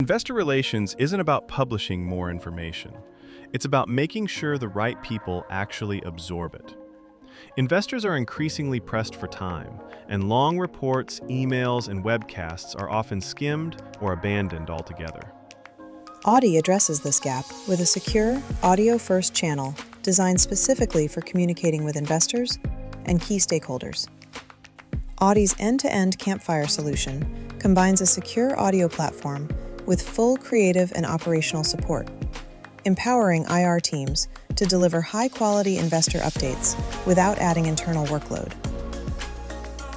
Investor relations isn't about publishing more information. It's about making sure the right people actually absorb it. Investors are increasingly pressed for time, and long reports, emails, and webcasts are often skimmed or abandoned altogether. Auddy addresses this gap with a secure, audio-first channel designed specifically for communicating with investors and key stakeholders. Auddy's end-to-end Campfire solution combines a secure audio platform with full creative and operational support, empowering IR teams to deliver high-quality investor updates without adding internal workload.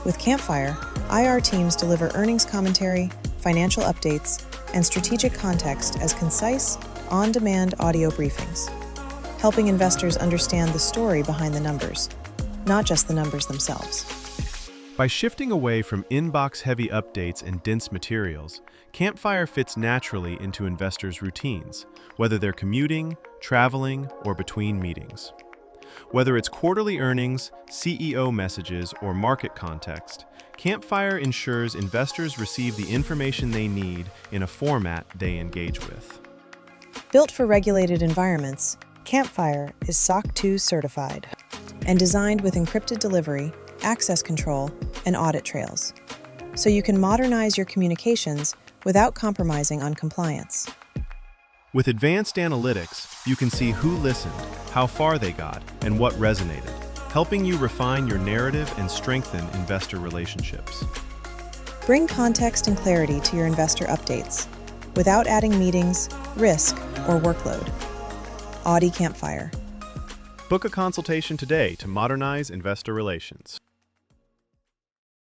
With Campfire, IR teams deliver earnings commentary, financial updates, and strategic context as concise, on-demand audio briefings, helping investors understand the story behind the numbers, not just the numbers themselves. By shifting away from inbox-heavy updates and dense materials, Campfire fits naturally into investors' routines, whether they're commuting, traveling, or between meetings. Whether it's quarterly earnings, CEO messages, or market context, Campfire ensures investors receive the information they need in a format they engage with. Built for regulated environments, Campfire is SOC 2 certified and designed with encrypted delivery, access control, and audit trails, so you can modernize your communications without compromising on compliance. With advanced analytics, you can see who listened, how far they got, and what resonated, helping you refine your narrative and strengthen investor relationships. Bring context and clarity to your investor updates without adding meetings, risk, or workload. Auddy Campfire. Book a consultation today to modernize investor relations.